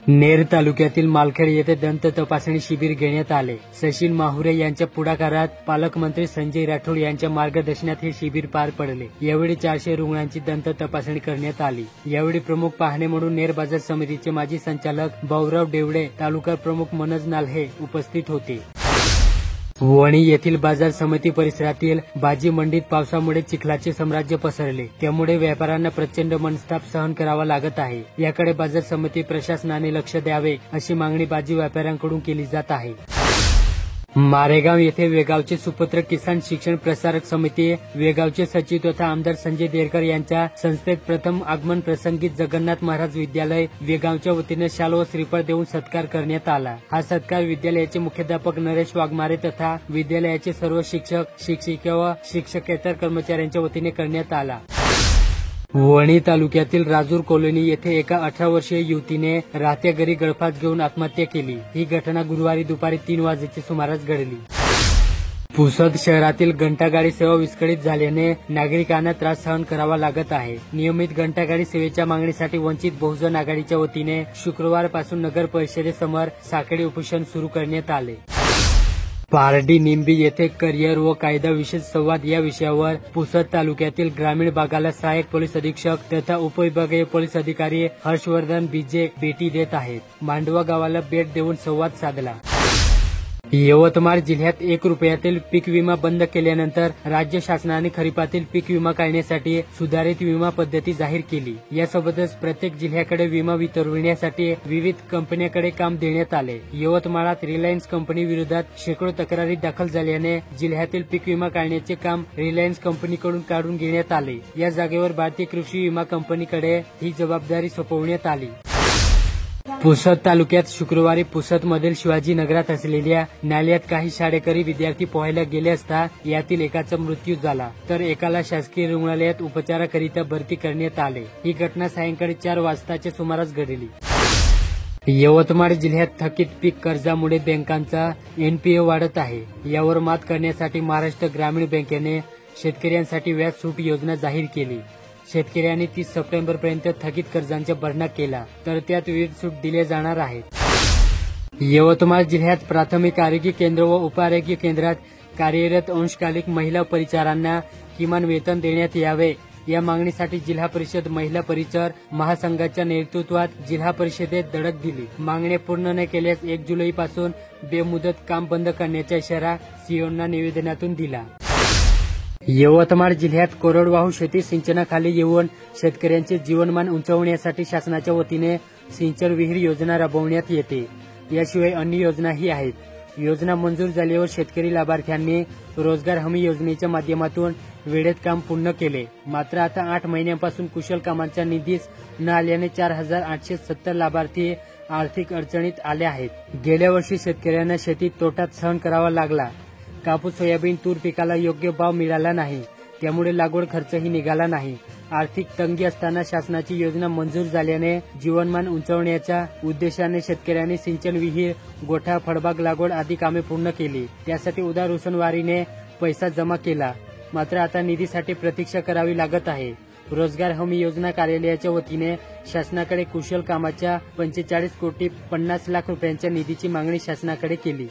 नेर तालुक्यातील मालखेड येथे दंत तपासणी शिबिर घेण्यात आले। सचिन माहुरे यांच्या पुढाकारात पालकमंत्री संजय राठोड यांच्या मार्गदर्शनात हे शिबिर पार पडले। यावेळी 400 रुग्णांची दंत तपासणी करण्यात आली। यावेळी प्रमुख पाहुणे म्हणून नेर बाजार समितीचे माजी संचालक भाऊराव डेवळे, तालुका प्रमुख मनोज नाल्हे उपस्थित होते। वणी येथील बाजार समिती परिसरातील भाजी मंडीत पावसामुळे चिखलाचे साम्राज्य पसरले, त्यामुळे व्यापाऱ्यांना प्रचंड मनस्ताप सहन करावा लागत आहे। याकडे बाजार समिती प्रशासनाने लक्ष द्यावे अशी मागणी भाजी व्यापाऱ्यांकडून केली जात आहे। मारेगाव येथे वेगावचे सुपुत्र किसान शिक्षण प्रसारक समिती वेगावचे सचिव तथा आमदार संजय देरकर यांच्या संस्थेत प्रथम आगमन प्रसंगी जगन्नाथ महाराज विद्यालय वेगावच्या वतीने शाल व श्रीफळ देऊन सत्कार करण्यात आला। हा सत्कार विद्यालयाचे मुख्याध्यापक नरेश वाघमारे तथा विद्यालयाचे सर्व शिक्षक, शिक्षिका व शिक्षकेतर कर्मचाऱ्यांच्या वतीने करण्यात आला। वणी तालुक्यातील राजूर कॉलनी येथे एका 18 वर्षीय युवतीने राहत्या घरी गळफास घेऊन आत्महत्या केली। ही घटना गुरुवारी दुपारी 3 वाजेच्या सुमारास घडली। पुसद शहरातील घंटागाडी सेवा विस्कळीत झाल्याने नागरिकांना त्रास सहन करावा लागत आहे। नियमित घंटागाडी सेवेच्या मागणीसाठी वंचित बहुजन आघाडीच्या वतीने शुक्रवारपासून नगर परिषदेसमोर साखळी उपोषण सुरू करण्यात आले। पारडी निंबी येथे करिअर व कायदा विशेष संवाद या विषयावर पुसद तालुक्यातील ग्रामीण भागाला सहाय्यक पोलीस अधीक्षक तथा उपविभागीय पोलीस अधिकारी हर्षवर्धन बीजे भेटी देत आहेत। मांडवा गावाला भेट देऊन संवाद साधला। यवतमाळ जिल्ह्यात 1 रुपयातील पीक विमा बंद केल्यानंतर राज्य शासनाने खरीपातील पीक विमा काढण्यासाठी सुधारित विमा पद्धती जाहीर केली। यासोबतच प्रत्येक जिल्ह्याकडे विमा वितरविण्यासाठी विविध कंपन्यांकडे काम देण्यात आले। यवतमाळात रिलायन्स कंपनी विरोधात शेकडो तक्रारी दाखल झाल्याने जिल्ह्यातील पीक विमा काढण्याचे काम रिलायन्स कंपनीकडून काढून घेण्यात आले। या जागेवर भारतीय कृषी विमा कंपनीकडे ही जबाबदारी सोपवण्यात आली। पुसद तालुक्यात शुक्रवारी पुसद मधील शिवाजी नगरात असलेल्या नाल्यात काही शाळेकरी विद्यार्थी पोहायला गेले असता यातील एकाचा मृत्यू झाला, तर एकाला शासकीय रुग्णालयात उपचाराकरिता भरती करण्यात आले। ही घटना सायंकाळी 4 वाजताच्या सुमारास घडली। यवतमाळ जिल्ह्यात थकीत पीक कर्जामुळे बँकांचा NPA वाढत आहे। यावर मात करण्यासाठी महाराष्ट्र ग्रामीण बँकेने शेतकऱ्यांसाठी व्याज सूट योजना जाहीर केली। शेतकऱ्यांनी 30 सप्टेंबर पर्यंत थकीत कर्जांचा भरणा केला तर त्यात विविध सूट दिल्या जाणार आहेत। यवतमाळ जिल्ह्यात प्राथमिक आरोग्य केंद्र व उपआरोग्य केंद्रात कार्यरत अंशकालिक महिला परिचारांना किमान वेतन देण्यात यावे या मागणीसाठी जिल्हा परिषद महिला परिचार महासंघाच्या नेतृत्वात जिल्हा परिषदेत धडक दिली। मागण्या पूर्ण न केल्यास 1 जुलैपासून बेमुदत काम बंद करण्याचा इशारा सीओंना निवेदनातून दिला। यवतमाळ जिल्ह्यात कोरडवाहू शेती सिंचनाखाली येऊन शेतकऱ्यांचे जीवनमान उंचावण्यासाठी शासनाच्या वतीने सिंचन विहीर योजना राबवण्यात येते। याशिवाय अन्य योजनाही आहेत। योजना मंजूर झाल्यावर शेतकरी लाभार्थ्यांनी रोजगार हमी योजनेच्या माध्यमातून वेळेत काम पूर्ण केले। मात्र आता 8 महिन्यांपासून कुशल कामांचा निधीच न आल्याने 4870 लाभार्थी आर्थिक अडचणीत आले आहेत। गेल्या वर्षी शेतकऱ्यांना शेतीत तोटात सहन करावा लागला। कापूस, सोयाबीन, तूर पिकाला योग्य भाव मिळाला नाही, त्यामुळे लागवड खर्चही निघाला नाही। आर्थिक तंगी असताना शासनाची योजना मंजूर झाल्याने जीवनमान उंचावण्याच्या उद्देशाने शेतकऱ्यांनी सिंचन विहीर, गोठा, फळबाग लागवड आदी कामे पूर्ण केली। त्यासाठी उदार उसनवारीने पैसा जमा केला। मात्र आता निधीसाठी प्रतीक्षा करावी लागत आहे। रोजगार हमी योजना कार्यालयाच्या वतीने शासनाकडे कुशल कामाच्या 45 कोटी 50 लाख रुपयांच्या निधीची मागणी शासनाकडे केली।